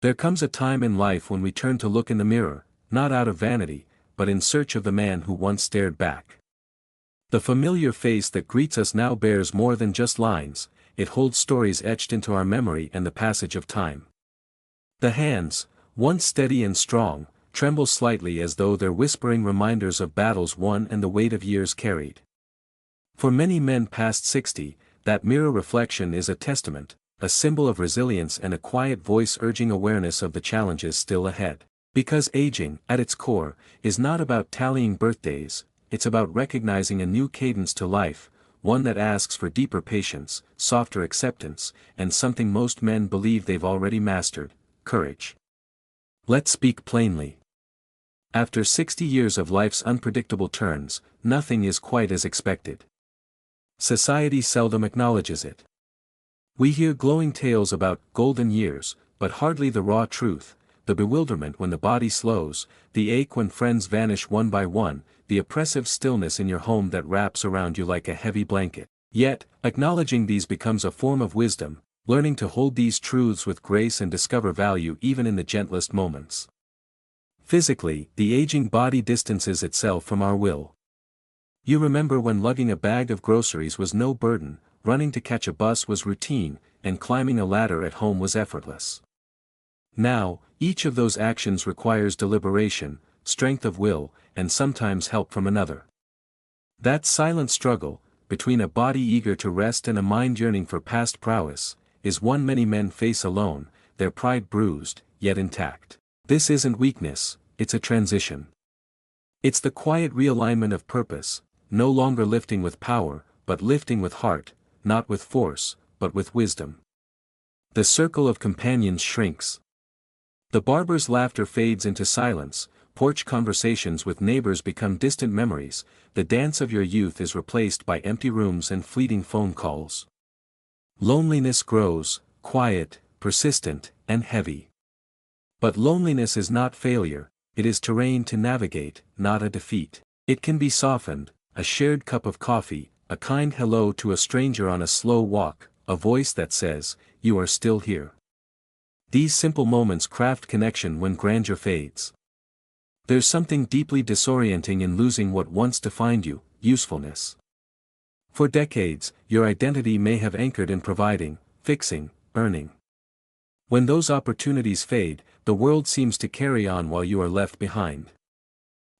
There comes a time in life when we turn to look in the mirror, not out of vanity, but in search of the man who once stared back. The familiar face that greets us now bears more than just lines, it holds stories etched into our memory and the passage of time. The hands, once steady and strong, tremble slightly as though they're whispering reminders of battles won and the weight of years carried. For many men past 60, that mirror reflection is a testament, a symbol of resilience and a quiet voice urging awareness of the challenges still ahead. Because aging, at its core, is not about tallying birthdays, it's about recognizing a new cadence to life, one that asks for deeper patience, softer acceptance, and something most men believe they've already mastered: courage. Let's speak plainly. After 60 years of life's unpredictable turns, nothing is quite as expected. Society seldom acknowledges it. We hear glowing tales about golden years, but hardly the raw truth: the bewilderment when the body slows, the ache when friends vanish one by one, the oppressive stillness in your home that wraps around you like a heavy blanket. Yet, acknowledging these becomes a form of wisdom, learning to hold these truths with grace and discover value even in the gentlest moments. Physically, the aging body distances itself from our will. You remember when lugging a bag of groceries was no burden, running to catch a bus was routine, and climbing a ladder at home was effortless. Now, each of those actions requires deliberation, strength of will, and sometimes help from another. That silent struggle, between a body eager to rest and a mind yearning for past prowess, is one many men face alone, their pride bruised, yet intact. This isn't weakness, it's a transition. It's the quiet realignment of purpose, no longer lifting with power, but lifting with heart, not with force, but with wisdom. The circle of companions shrinks. The barber's laughter fades into silence, porch conversations with neighbors become distant memories, the dance of your youth is replaced by empty rooms and fleeting phone calls. Loneliness grows, quiet, persistent, and heavy. But loneliness is not failure, it is terrain to navigate, not a defeat. It can be softened: a shared cup of coffee, a kind hello to a stranger on a slow walk, a voice that says, "You are still here." These simple moments craft connection when grandeur fades. There's something deeply disorienting in losing what once defined you: usefulness. For decades, your identity may have anchored in providing, fixing, earning. When those opportunities fade, the world seems to carry on while you are left behind.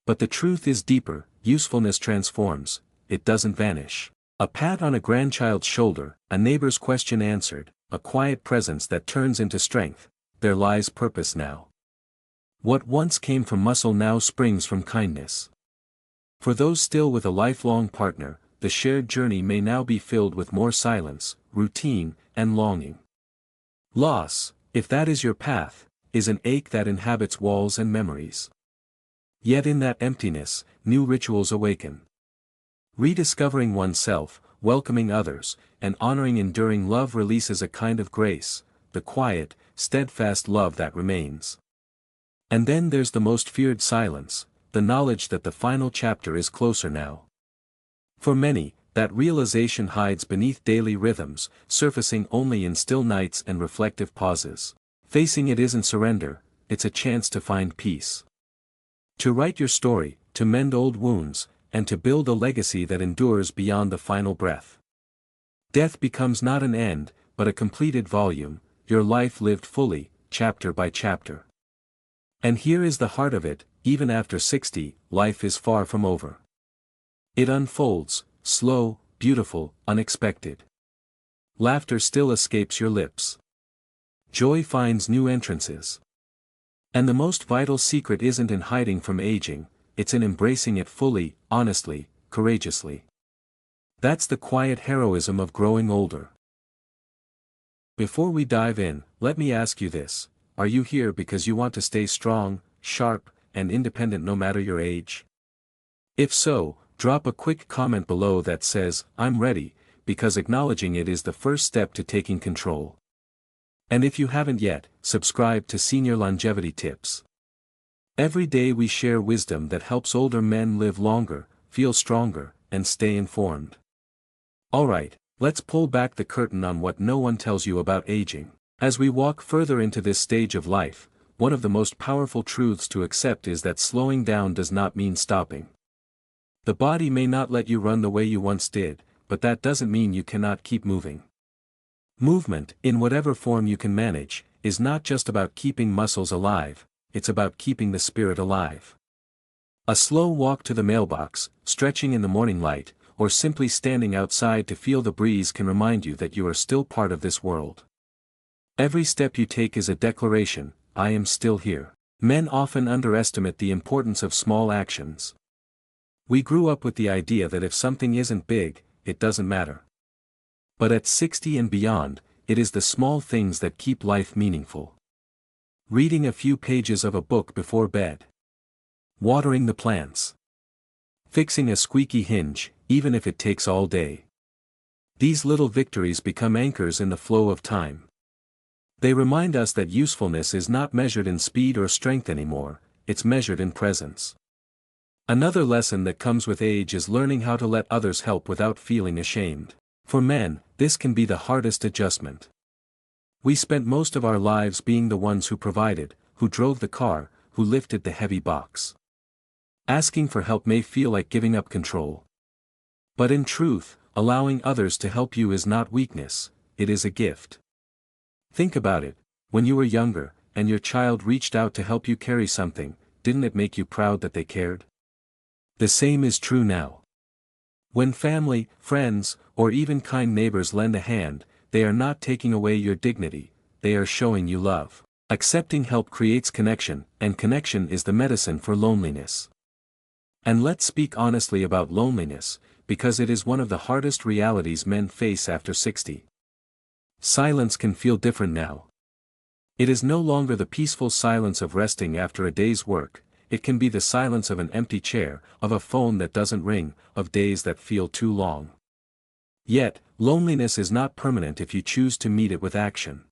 But the truth is deeper: usefulness transforms, it doesn't vanish. A pat on a grandchild's shoulder, a neighbor's question answered, a quiet presence that turns into strength, there lies purpose now. What once came from muscle now springs from kindness. For those still with a lifelong partner, the shared journey may now be filled with more silence, routine, and longing. Loss, if that is your path, is an ache that inhabits walls and memories. Yet in that emptiness, new rituals awaken. Rediscovering oneself, welcoming others, and honoring enduring love releases a kind of grace, the quiet, steadfast love that remains. And then there's the most feared silence, the knowledge that the final chapter is closer now. For many, that realization hides beneath daily rhythms, surfacing only in still nights and reflective pauses. Facing it isn't surrender, it's a chance to find peace. To write your story, to mend old wounds, and to build a legacy that endures beyond the final breath. Death becomes not an end, but a completed volume, your life lived fully, chapter by chapter. And here is the heart of it: even after 60, life is far from over. It unfolds, slow, beautiful, unexpected. Laughter still escapes your lips. Joy finds new entrances. And the most vital secret isn't in hiding from aging, it's in embracing it fully, honestly, courageously. That's the quiet heroism of growing older. Before we dive in, let me ask you this: are you here because you want to stay strong, sharp, and independent no matter your age? If so, drop a quick comment below that says, "I'm ready," because acknowledging it is the first step to taking control. And if you haven't yet, subscribe to Senior Longevity Tips. Every day we share wisdom that helps older men live longer, feel stronger, and stay informed. Alright, let's pull back the curtain on what no one tells you about aging. As we walk further into this stage of life, one of the most powerful truths to accept is that slowing down does not mean stopping. The body may not let you run the way you once did, but that doesn't mean you cannot keep moving. Movement, in whatever form you can manage, is not just about keeping muscles alive, it's about keeping the spirit alive. A slow walk to the mailbox, stretching in the morning light, or simply standing outside to feel the breeze can remind you that you are still part of this world. Every step you take is a declaration, I am still here. Men often underestimate the importance of small actions. We grew up with the idea that if something isn't big, it doesn't matter. But at 60 and beyond, it is the small things that keep life meaningful. Reading a few pages of a book before bed. Watering the plants. Fixing a squeaky hinge, even if it takes all day. These little victories become anchors in the flow of time. They remind us that usefulness is not measured in speed or strength anymore, it's measured in presence. Another lesson that comes with age is learning how to let others help without feeling ashamed. For men, this can be the hardest adjustment. We spent most of our lives being the ones who provided, who drove the car, who lifted the heavy box. Asking for help may feel like giving up control. But in truth, allowing others to help you is not weakness, it is a gift. Think about it, when you were younger, and your child reached out to help you carry something, didn't it make you proud that they cared? The same is true now. When family, friends, or even kind neighbors lend a hand, they are not taking away your dignity, they are showing you love. Accepting help creates connection, and connection is the medicine for loneliness. And let's speak honestly about loneliness, because it is one of the hardest realities men face after 60. Silence can feel different now. It is no longer the peaceful silence of resting after a day's work, it can be the silence of an empty chair, of a phone that doesn't ring, of days that feel too long. Yet, loneliness is not permanent if you choose to meet it with action.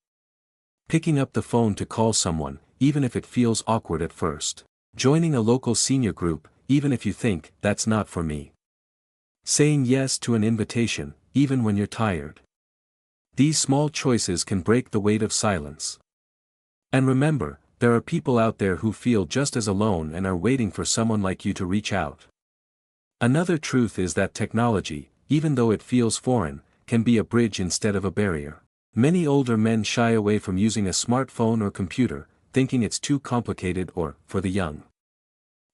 Picking up the phone to call someone, even if it feels awkward at first. Joining a local senior group, even if you think, that's not for me. Saying yes to an invitation, even when you're tired. These small choices can break the weight of silence. And remember, there are people out there who feel just as alone and are waiting for someone like you to reach out. Another truth is that technology, even though it feels foreign, can be a bridge instead of a barrier. Many older men shy away from using a smartphone or computer, thinking it's too complicated or, for the young.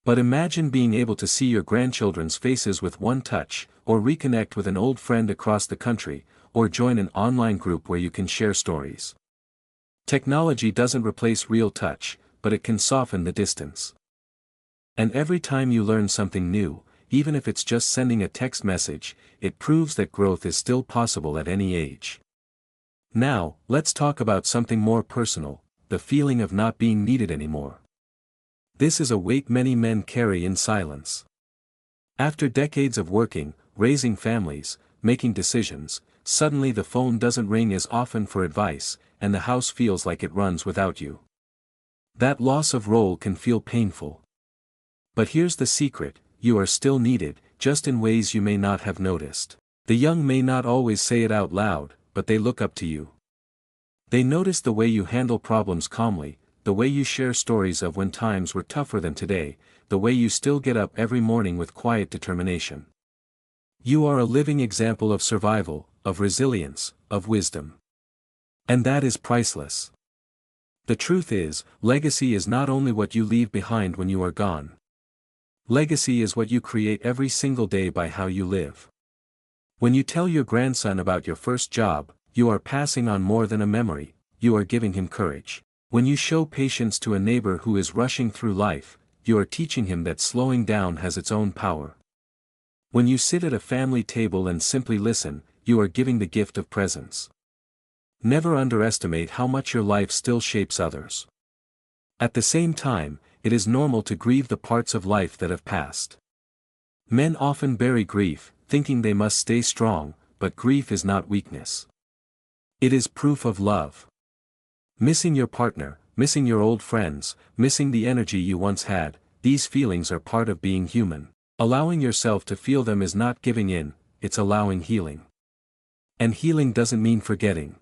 But imagine being able to see your grandchildren's faces with one touch, or reconnect with an old friend across the country, or join an online group where you can share stories. Technology doesn't replace real touch, but it can soften the distance. And every time you learn something new, even if it's just sending a text message, it proves that growth is still possible at any age. Now, let's talk about something more personal, the feeling of not being needed anymore. This is a weight many men carry in silence. After decades of working, raising families, making decisions, suddenly the phone doesn't ring as often for advice, and the house feels like it runs without you. That loss of role can feel painful. But here's the secret, you are still needed, just in ways you may not have noticed. The young may not always say it out loud, but they look up to you. They notice the way you handle problems calmly, the way you share stories of when times were tougher than today, the way you still get up every morning with quiet determination. You are a living example of survival, of resilience, of wisdom. And that is priceless. The truth is, legacy is not only what you leave behind when you are gone. Legacy is what you create every single day by how you live. When you tell your grandson about your first job, you are passing on more than a memory, you are giving him courage. When you show patience to a neighbor who is rushing through life, you are teaching him that slowing down has its own power. When you sit at a family table and simply listen, you are giving the gift of presence. Never underestimate how much your life still shapes others. At the same time, it is normal to grieve the parts of life that have passed. Men often bury grief, thinking they must stay strong, but grief is not weakness. It is proof of love. Missing your partner, missing your old friends, missing the energy you once had, these feelings are part of being human. Allowing yourself to feel them is not giving in, it's allowing healing. And healing doesn't mean forgetting.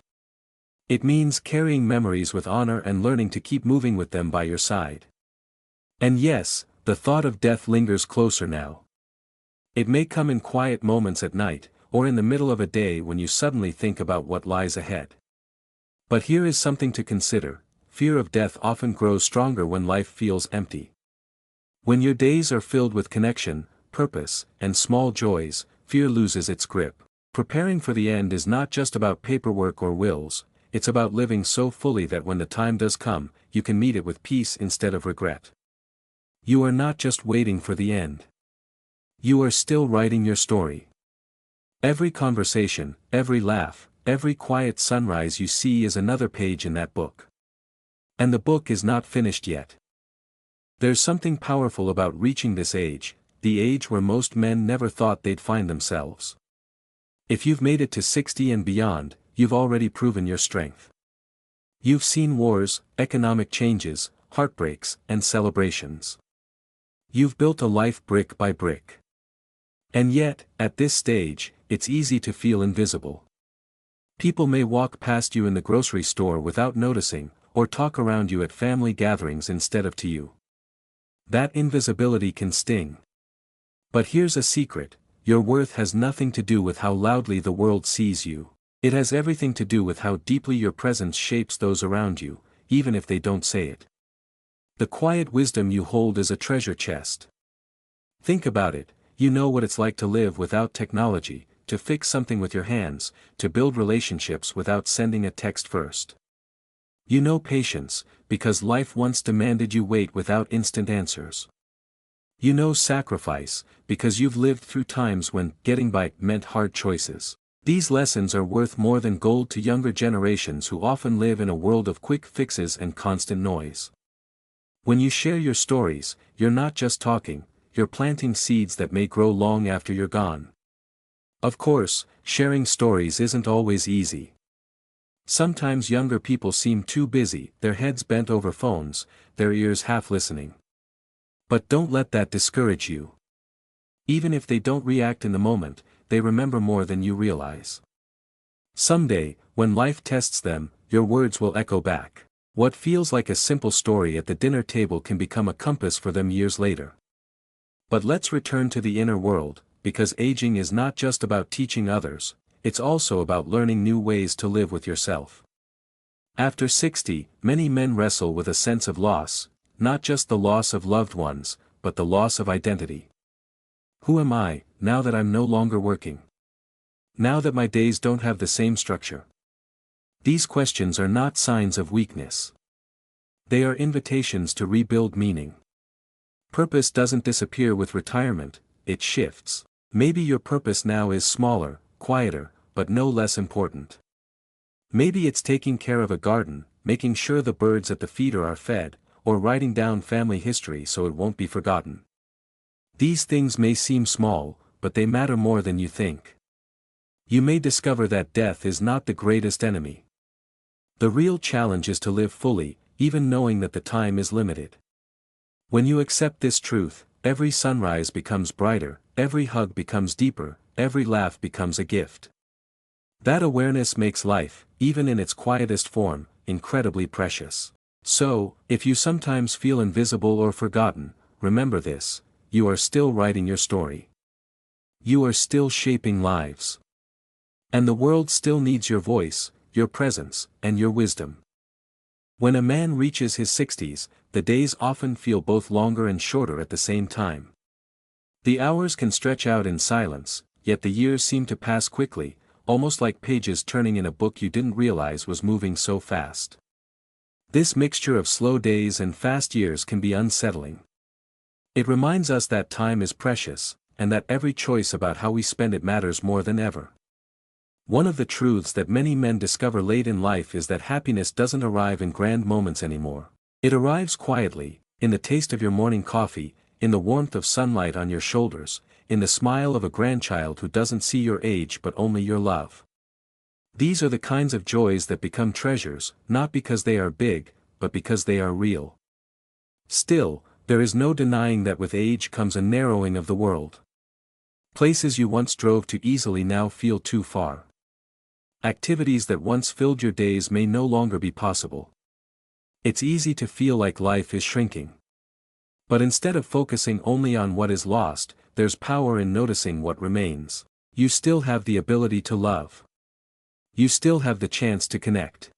It means carrying memories with honor and learning to keep moving with them by your side. And yes, the thought of death lingers closer now. It may come in quiet moments at night, or in the middle of a day when you suddenly think about what lies ahead. But here is something to consider: fear of death often grows stronger when life feels empty. When your days are filled with connection, purpose, and small joys, fear loses its grip. Preparing for the end is not just about paperwork or wills, it's about living so fully that when the time does come, you can meet it with peace instead of regret. You are not just waiting for the end. You are still writing your story. Every conversation, every laugh, every quiet sunrise you see is another page in that book. And the book is not finished yet. There's something powerful about reaching this age, the age where most men never thought they'd find themselves. If you've made it to 60 and beyond, you've already proven your strength. You've seen wars, economic changes, heartbreaks, and celebrations. You've built a life brick by brick. And yet, at this stage, it's easy to feel invisible. People may walk past you in the grocery store without noticing, or talk around you at family gatherings instead of to you. That invisibility can sting. But here's a secret: your worth has nothing to do with how loudly the world sees you. It has everything to do with how deeply your presence shapes those around you, even if they don't say it. The quiet wisdom you hold is a treasure chest. Think about it: you know what it's like to live without technology, to fix something with your hands, to build relationships without sending a text first. You know patience, because life once demanded you wait without instant answers. You know sacrifice, because you've lived through times when getting by meant hard choices. These lessons are worth more than gold to younger generations who often live in a world of quick fixes and constant noise. When you share your stories, you're not just talking, you're planting seeds that may grow long after you're gone. Of course, sharing stories isn't always easy. Sometimes younger people seem too busy, their heads bent over phones, their ears half listening. But don't let that discourage you. Even if they don't react in the moment, they remember more than you realize. Someday, when life tests them, your words will echo back. What feels like a simple story at the dinner table can become a compass for them years later. But let's return to the inner world, because aging is not just about teaching others, it's also about learning new ways to live with yourself. After 60, many men wrestle with a sense of loss, not just the loss of loved ones, but the loss of identity. Who am I, now that I'm no longer working? Now that my days don't have the same structure? These questions are not signs of weakness. They are invitations to rebuild meaning. Purpose doesn't disappear with retirement, it shifts. Maybe your purpose now is smaller, quieter, but no less important. Maybe it's taking care of a garden, making sure the birds at the feeder are fed, or writing down family history so it won't be forgotten. These things may seem small, but they matter more than you think. You may discover that death is not the greatest enemy. The real challenge is to live fully, even knowing that the time is limited. When you accept this truth, every sunrise becomes brighter, every hug becomes deeper, every laugh becomes a gift. That awareness makes life, even in its quietest form, incredibly precious. So, if you sometimes feel invisible or forgotten, remember this: you are still writing your story. You are still shaping lives. And the world still needs your voice, your presence, and your wisdom. When a man reaches his 60s, the days often feel both longer and shorter at the same time. The hours can stretch out in silence, yet the years seem to pass quickly, almost like pages turning in a book you didn't realize was moving so fast. This mixture of slow days and fast years can be unsettling. It reminds us that time is precious, and that every choice about how we spend it matters more than ever. One of the truths that many men discover late in life is that happiness doesn't arrive in grand moments anymore. It arrives quietly, in the taste of your morning coffee, in the warmth of sunlight on your shoulders, in the smile of a grandchild who doesn't see your age but only your love. These are the kinds of joys that become treasures, not because they are big, but because they are real. Still, there is no denying that with age comes a narrowing of the world. Places you once drove to easily now feel too far. Activities that once filled your days may no longer be possible. It's easy to feel like life is shrinking. But instead of focusing only on what is lost, there's power in noticing what remains. You still have the ability to love. You still have the chance to connect.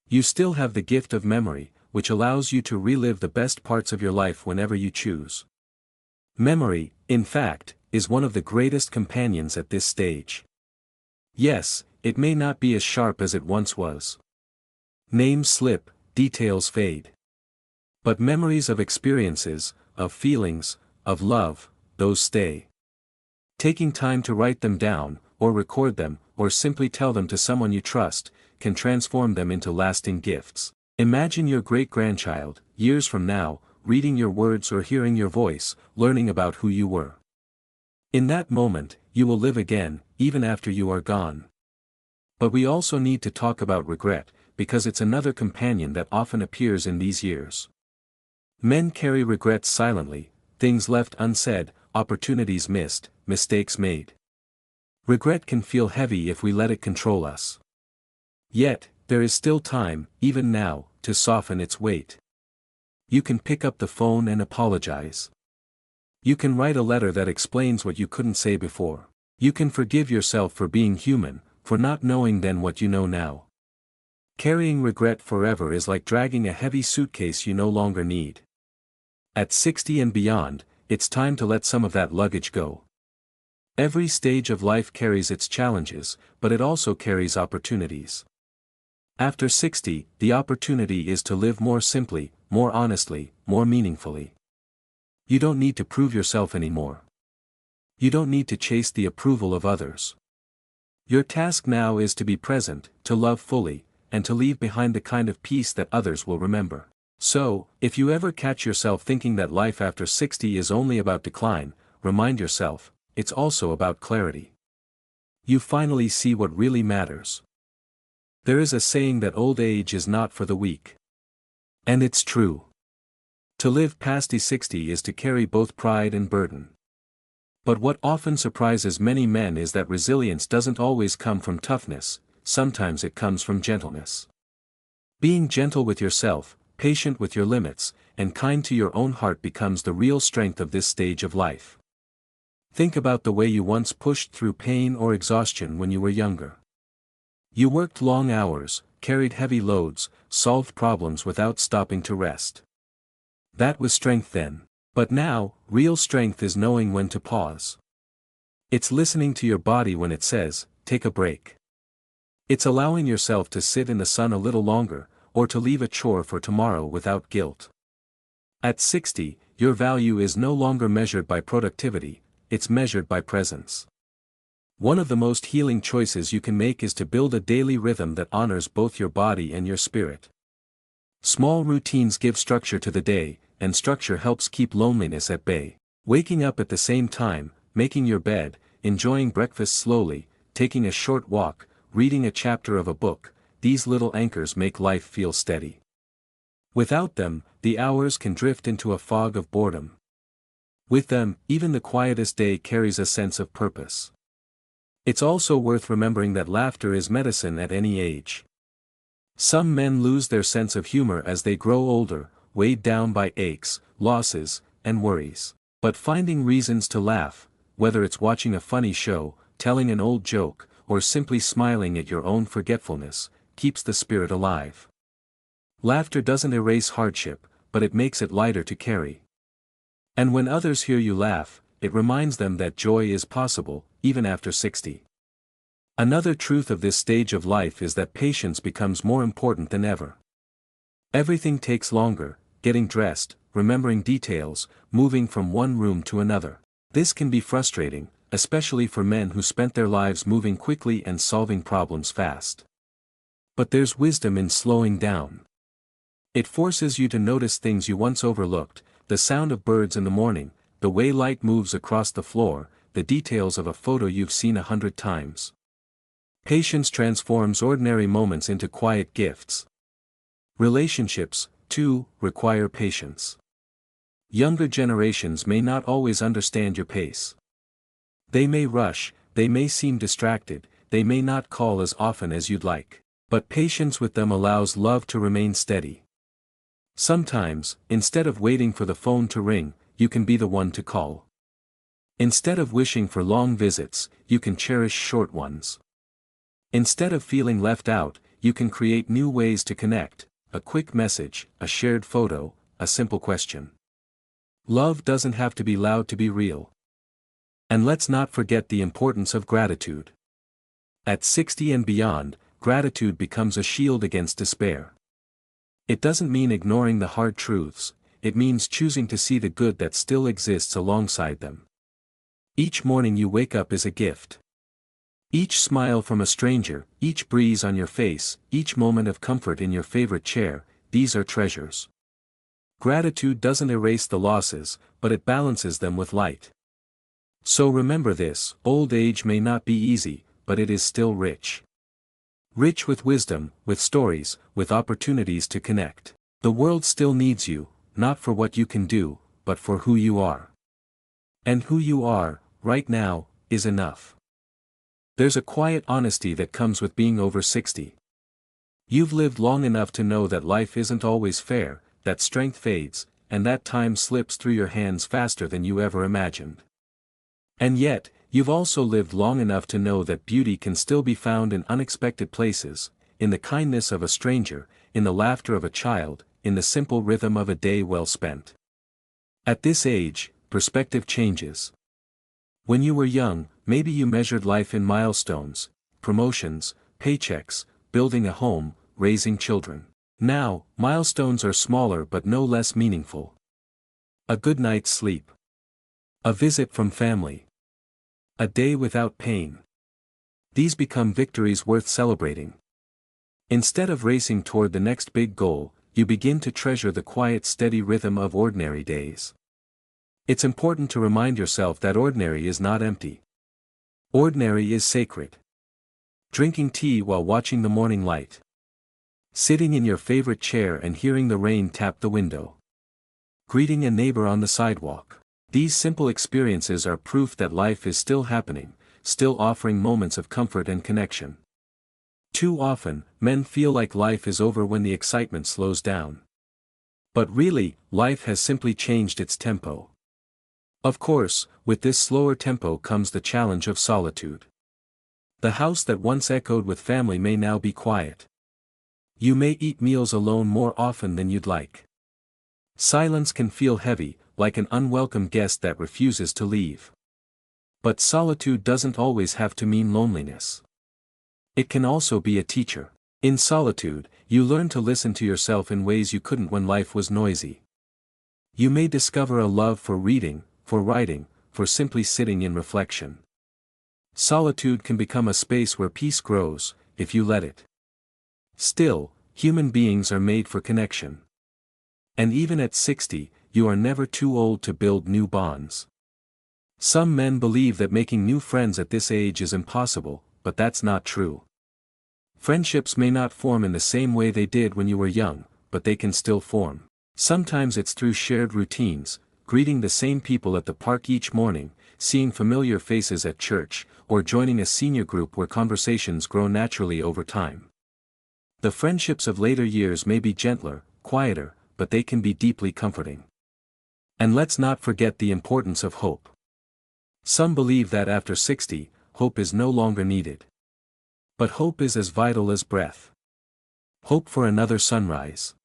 You still have the gift of memory, which allows you to relive the best parts of your life whenever you choose. Memory, in fact, is one of the greatest companions at this stage. Yes, it may not be as sharp as it once was. Names slip, details fade. But memories of experiences, of feelings, of love, those stay. Taking time to write them down, or record them, or simply tell them to someone you trust, can transform them into lasting gifts. Imagine your great-grandchild, years from now, reading your words or hearing your voice, learning about who you were. In that moment, you will live again, even after you are gone. But we also need to talk about regret, because it's another companion that often appears in these years. Men carry regrets silently, things left unsaid, opportunities missed, mistakes made. Regret can feel heavy if we let it control us. Yet, there is still time, even now, to soften its weight. You can pick up the phone and apologize. You can write a letter that explains what you couldn't say before. You can forgive yourself for being human, for not knowing then what you know now. Carrying regret forever is like dragging a heavy suitcase you no longer need. At 60 and beyond, it's time to let some of that luggage go. Every stage of life carries its challenges, but it also carries opportunities. After 60, the opportunity is to live more simply, more honestly, more meaningfully. You don't need to prove yourself anymore. You don't need to chase the approval of others. Your task now is to be present, to love fully, and to leave behind the kind of peace that others will remember. So, if you ever catch yourself thinking that life after 60 is only about decline, remind yourself, it's also about clarity. You finally see what really matters. There is a saying that old age is not for the weak. And it's true. To live past 60 is to carry both pride and burden. But what often surprises many men is that resilience doesn't always come from toughness, sometimes it comes from gentleness. Being gentle with yourself, patient with your limits, and kind to your own heart becomes the real strength of this stage of life. Think about the way you once pushed through pain or exhaustion when you were younger. You worked long hours, carried heavy loads, solved problems without stopping to rest. That was strength then. But now, real strength is knowing when to pause. It's listening to your body when it says, take a break. It's allowing yourself to sit in the sun a little longer, or to leave a chore for tomorrow without guilt. At 60, your value is no longer measured by productivity, it's measured by presence. One of the most healing choices you can make is to build a daily rhythm that honors both your body and your spirit. Small routines give structure to the day, and structure helps keep loneliness at bay. Waking up at the same time, making your bed, enjoying breakfast slowly, taking a short walk, reading a chapter of a book, these little anchors make life feel steady. Without them, the hours can drift into a fog of boredom. With them, even the quietest day carries a sense of purpose. It's also worth remembering that laughter is medicine at any age. Some men lose their sense of humor as they grow older, weighed down by aches, losses, and worries. But finding reasons to laugh, whether it's watching a funny show, telling an old joke, or simply smiling at your own forgetfulness, keeps the spirit alive. Laughter doesn't erase hardship, but it makes it lighter to carry. And when others hear you laugh, it reminds them that joy is possible, even after 60. Another truth of this stage of life is that patience becomes more important than ever. Everything takes longer, getting dressed, remembering details, moving from one room to another. This can be frustrating, especially for men who spent their lives moving quickly and solving problems fast. But there's wisdom in slowing down. It forces you to notice things you once overlooked, the sound of birds in the morning, the way light moves across the floor, the details of a photo you've seen 100 times. Patience transforms ordinary moments into quiet gifts. Relationships, too, require patience. Younger generations may not always understand your pace. They may rush, they may seem distracted, they may not call as often as you'd like. But patience with them allows love to remain steady. Sometimes, instead of waiting for the phone to ring, you can be the one to call. Instead of wishing for long visits, you can cherish short ones. Instead of feeling left out, you can create new ways to connect, a quick message, a shared photo, a simple question. Love doesn't have to be loud to be real. And let's not forget the importance of gratitude. At 60 and beyond, gratitude becomes a shield against despair. It doesn't mean ignoring the hard truths, it means choosing to see the good that still exists alongside them. Each morning you wake up is a gift. Each smile from a stranger, each breeze on your face, each moment of comfort in your favorite chair, these are treasures. Gratitude doesn't erase the losses, but it balances them with light. So remember this, old age may not be easy, but it is still rich. Rich with wisdom, with stories, with opportunities to connect. The world still needs you, not for what you can do, but for who you are. And who you are, right now, is enough. There's a quiet honesty that comes with being over 60. You've lived long enough to know that life isn't always fair, that strength fades, and that time slips through your hands faster than you ever imagined. And yet, you've also lived long enough to know that beauty can still be found in unexpected places, in the kindness of a stranger, in the laughter of a child, in the simple rhythm of a day well spent. At this age, perspective changes. When you were young, maybe you measured life in milestones, promotions, paychecks, building a home, raising children. Now, milestones are smaller but no less meaningful. A good night's sleep. A visit from family. A day without pain. These become victories worth celebrating. Instead of racing toward the next big goal, you begin to treasure the quiet steady rhythm of ordinary days. It's important to remind yourself that ordinary is not empty. Ordinary is sacred. Drinking tea while watching the morning light. Sitting in your favorite chair and hearing the rain tap the window. Greeting a neighbor on the sidewalk. These simple experiences are proof that life is still happening, still offering moments of comfort and connection. Too often, men feel like life is over when the excitement slows down. But really, life has simply changed its tempo. Of course, with this slower tempo comes the challenge of solitude. The house that once echoed with family may now be quiet. You may eat meals alone more often than you'd like. Silence can feel heavy, like an unwelcome guest that refuses to leave. But solitude doesn't always have to mean loneliness. It can also be a teacher. In solitude, you learn to listen to yourself in ways you couldn't when life was noisy. You may discover a love for reading, for writing, for simply sitting in reflection. Solitude can become a space where peace grows, if you let it. Still, human beings are made for connection. And even at 60, you are never too old to build new bonds. Some men believe that making new friends at this age is impossible, but that's not true. Friendships may not form in the same way they did when you were young, but they can still form. Sometimes it's through shared routines, greeting the same people at the park each morning, seeing familiar faces at church, or joining a senior group where conversations grow naturally over time. The friendships of later years may be gentler, quieter, but they can be deeply comforting. And let's not forget the importance of hope. Some believe that after 60, hope is no longer needed. But hope is as vital as breath. Hope for another sunrise.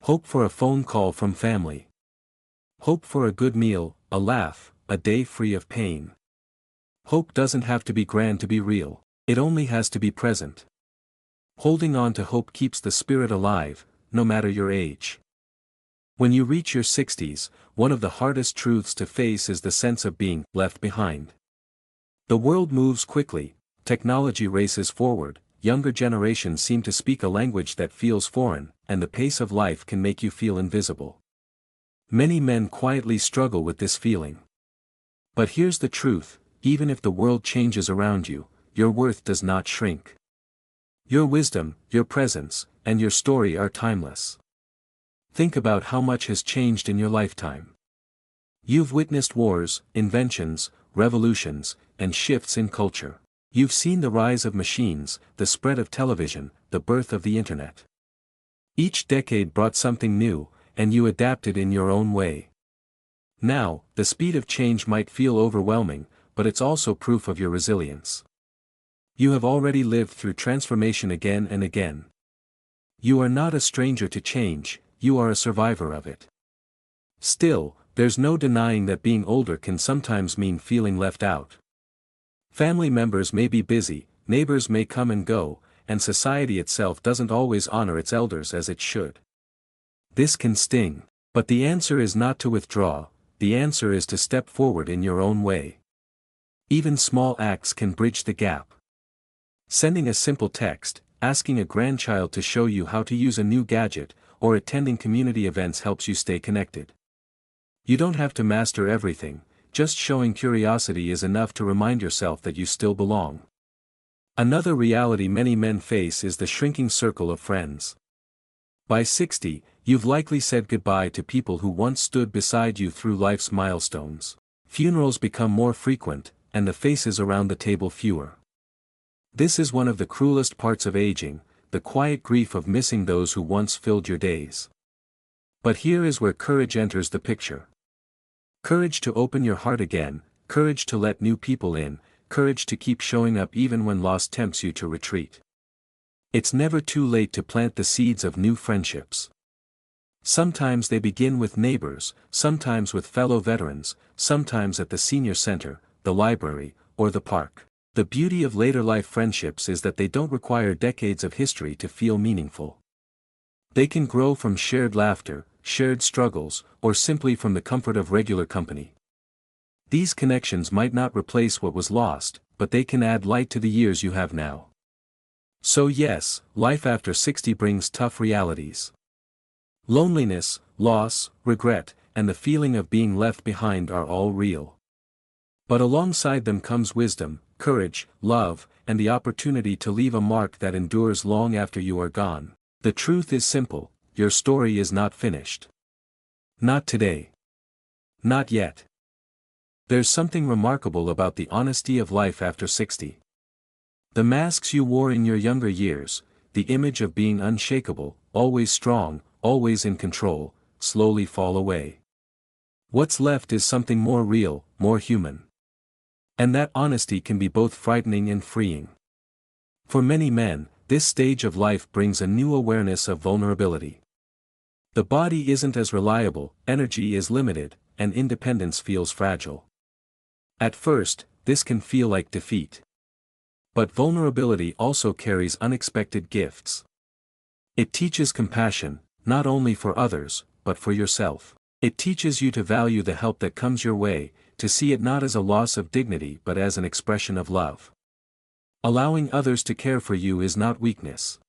Hope for a phone call from family. Hope for a good meal, a laugh, a day free of pain. Hope doesn't have to be grand to be real, it only has to be present. Holding on to hope keeps the spirit alive, no matter your age. When you reach your 60s, one of the hardest truths to face is the sense of being left behind. The world moves quickly, technology races forward, younger generations seem to speak a language that feels foreign, and the pace of life can make you feel invisible. Many men quietly struggle with this feeling. But here's the truth, even if the world changes around you, your worth does not shrink. Your wisdom, your presence, and your story are timeless. Think about how much has changed in your lifetime. You've witnessed wars, inventions, revolutions, and shifts in culture. You've seen the rise of machines, the spread of television, the birth of the internet. Each decade brought something new, and you adapted in your own way. Now, the speed of change might feel overwhelming, but it's also proof of your resilience. You have already lived through transformation again and again. You are not a stranger to change, you are a survivor of it. Still, there's no denying that being older can sometimes mean feeling left out. Family members may be busy, neighbors may come and go, and society itself doesn't always honor its elders as it should. This can sting, but the answer is not to withdraw, the answer is to step forward in your own way. Even small acts can bridge the gap. Sending a simple text, asking a grandchild to show you how to use a new gadget, or attending community events helps you stay connected. You don't have to master everything, just showing curiosity is enough to remind yourself that you still belong. Another reality many men face is the shrinking circle of friends. By 60, you've likely said goodbye to people who once stood beside you through life's milestones. Funerals become more frequent, and the faces around the table fewer. This is one of the cruelest parts of aging, the quiet grief of missing those who once filled your days. But here is where courage enters the picture. Courage to open your heart again, courage to let new people in, courage to keep showing up even when loss tempts you to retreat. It's never too late to plant the seeds of new friendships. Sometimes they begin with neighbors, sometimes with fellow veterans, sometimes at the senior center, the library, or the park. The beauty of later life friendships is that they don't require decades of history to feel meaningful. They can grow from shared laughter, shared struggles, or simply from the comfort of regular company. These connections might not replace what was lost, but they can add light to the years you have now. So yes, life after 60 brings tough realities. Loneliness, loss, regret, and the feeling of being left behind are all real. But alongside them comes wisdom, courage, love, and the opportunity to leave a mark that endures long after you are gone. The truth is simple, your story is not finished. Not today. Not yet. There's something remarkable about the honesty of life after 60. The masks you wore in your younger years, the image of being unshakable, always strong, always in control, slowly fall away. What's left is something more real, more human. And that honesty can be both frightening and freeing. For many men, this stage of life brings a new awareness of vulnerability. The body isn't as reliable, energy is limited, and independence feels fragile. At first, this can feel like defeat. But vulnerability also carries unexpected gifts. It teaches compassion, not only for others, but for yourself. It teaches you to value the help that comes your way, to see it not as a loss of dignity but as an expression of love. Allowing others to care for you is not weakness.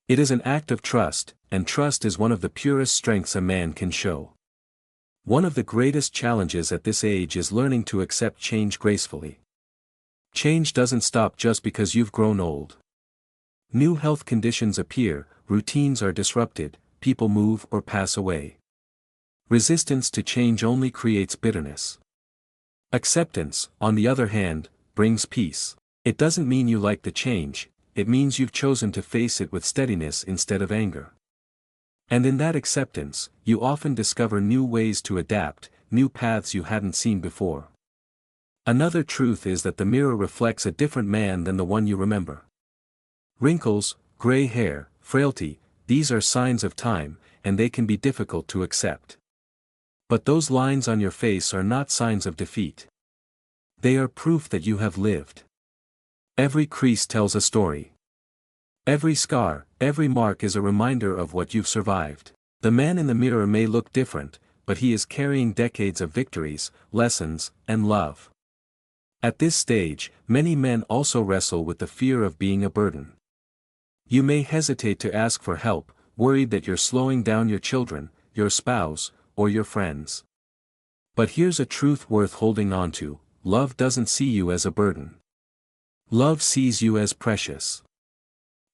It is an act of trust, and trust is one of the purest strengths a man can show. One of the greatest challenges at this age is learning to accept change gracefully. Change doesn't stop just because you've grown old. New health conditions appear, routines are disrupted, people move or pass away. Resistance to change only creates bitterness. Acceptance, on the other hand, brings peace. It doesn't mean you like the change, it means you've chosen to face it with steadiness instead of anger. And in that acceptance, you often discover new ways to adapt, new paths you hadn't seen before. Another truth is that the mirror reflects a different man than the one you remember. Wrinkles, gray hair, frailty, these are signs of time, and they can be difficult to accept. But those lines on your face are not signs of defeat. They are proof that you have lived. Every crease tells a story. Every scar, every mark is a reminder of what you've survived. The man in the mirror may look different, but he is carrying decades of victories, lessons, and love. At this stage, many men also wrestle with the fear of being a burden. You may hesitate to ask for help, worried that you're slowing down your children, your spouse, or your friends. But here's a truth worth holding on to: love doesn't see you as a burden. Love sees you as precious.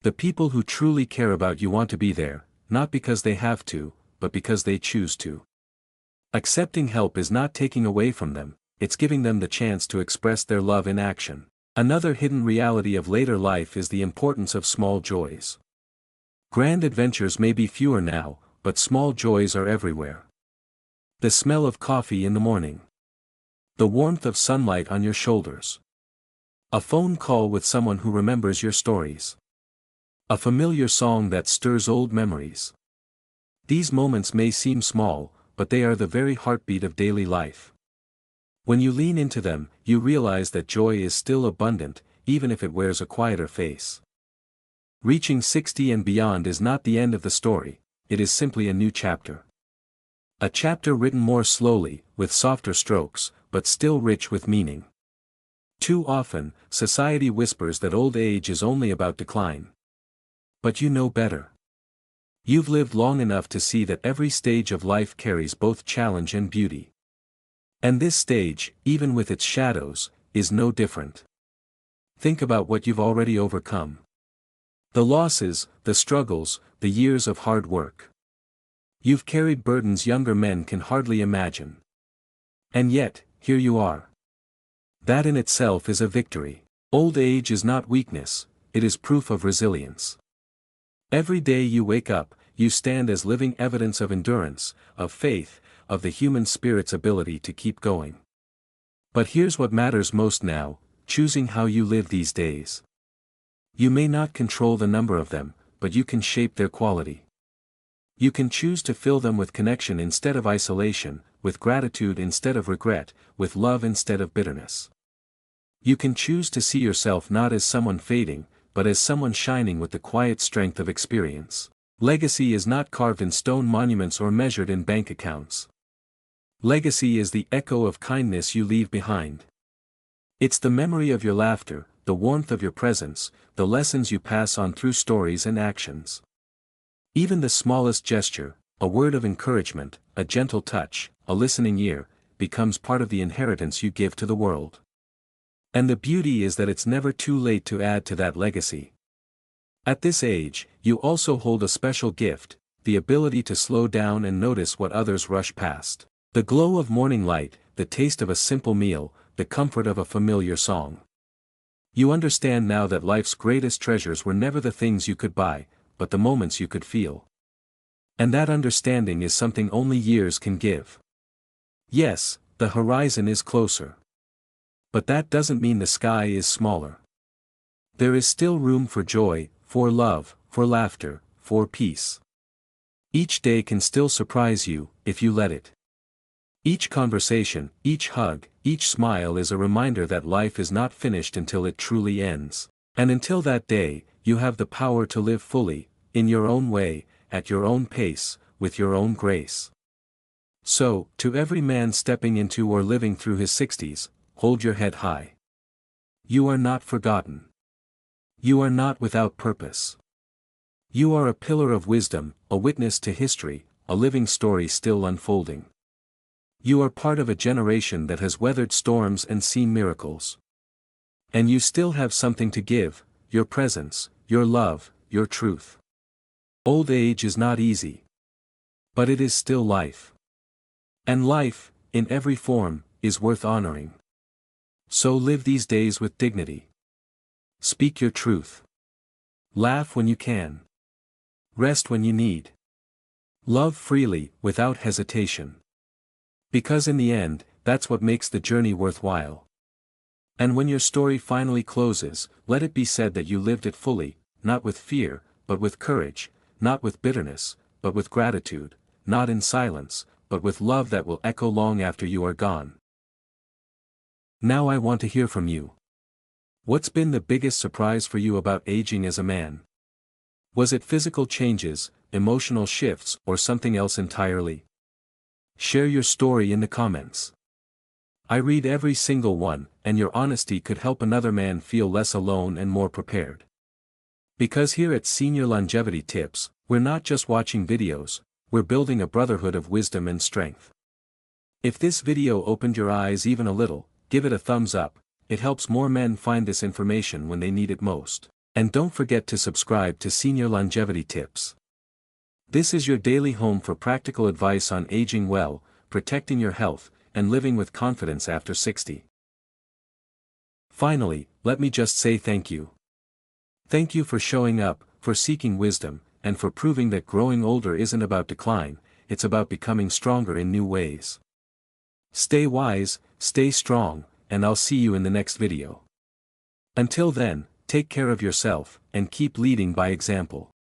The people who truly care about you want to be there, not because they have to, but because they choose to. Accepting help is not taking away from them, it's giving them the chance to express their love in action. Another hidden reality of later life is the importance of small joys. Grand adventures may be fewer now, but small joys are everywhere. The smell of coffee in the morning. The warmth of sunlight on your shoulders. A phone call with someone who remembers your stories. A familiar song that stirs old memories. These moments may seem small, but they are the very heartbeat of daily life. When you lean into them, you realize that joy is still abundant, even if it wears a quieter face. Reaching 60 and beyond is not the end of the story, it is simply a new chapter. A chapter written more slowly, with softer strokes, but still rich with meaning. Too often, society whispers that old age is only about decline. But you know better. You've lived long enough to see that every stage of life carries both challenge and beauty. And this stage, even with its shadows, is no different. Think about what you've already overcome. The losses, the struggles, the years of hard work. You've carried burdens younger men can hardly imagine. And yet, here you are. That in itself is a victory. Old age is not weakness, it is proof of resilience. Every day you wake up, you stand as living evidence of endurance, of faith, of the human spirit's ability to keep going. But here's what matters most now, choosing how you live these days. You may not control the number of them, but you can shape their quality. You can choose to fill them with connection instead of isolation, with gratitude instead of regret, with love instead of bitterness. You can choose to see yourself not as someone fading, but as someone shining with the quiet strength of experience. Legacy is not carved in stone monuments or measured in bank accounts. Legacy is the echo of kindness you leave behind. It's the memory of your laughter, the warmth of your presence, the lessons you pass on through stories and actions. Even the smallest gesture, a word of encouragement, a gentle touch, a listening ear, becomes part of the inheritance you give to the world. And the beauty is that it's never too late to add to that legacy. At this age, you also hold a special gift, the ability to slow down and notice what others rush past. The glow of morning light, the taste of a simple meal, the comfort of a familiar song. You understand now that life's greatest treasures were never the things you could buy, but the moments you could feel. And that understanding is something only years can give. Yes, the horizon is closer. But that doesn't mean the sky is smaller. There is still room for joy, for love, for laughter, for peace. Each day can still surprise you, if you let it. Each conversation, each hug, each smile is a reminder that life is not finished until it truly ends. And until that day, you have the power to live fully, in your own way, at your own pace, with your own grace. So, to every man stepping into or living through his 60s, hold your head high. You are not forgotten. You are not without purpose. You are a pillar of wisdom, a witness to history, a living story still unfolding. You are part of a generation that has weathered storms and seen miracles. And you still have something to give, your presence, your love, your truth. Old age is not easy. But it is still life. And life, in every form, is worth honoring. So live these days with dignity. Speak your truth. Laugh when you can. Rest when you need. Love freely, without hesitation. Because in the end, that's what makes the journey worthwhile. And when your story finally closes, let it be said that you lived it fully, not with fear, but with courage, not with bitterness, but with gratitude, not in silence, but with love that will echo long after you are gone. Now I want to hear from you. What's been the biggest surprise for you about aging as a man? Was it physical changes, emotional shifts, or something else entirely? Share your story in the comments. I read every single one, and your honesty could help another man feel less alone and more prepared. Because here at Senior Longevity Tips, we're not just watching videos, we're building a brotherhood of wisdom and strength. If this video opened your eyes even a little, give it a thumbs up, it helps more men find this information when they need it most. And don't forget to subscribe to Senior Longevity Tips. This is your daily home for practical advice on aging well, protecting your health, and living with confidence after 60. Finally, let me just say thank you. Thank you for showing up, for seeking wisdom, and for proving that growing older isn't about decline, it's about becoming stronger in new ways. Stay wise, stay strong, and I'll see you in the next video. Until then, take care of yourself, and keep leading by example.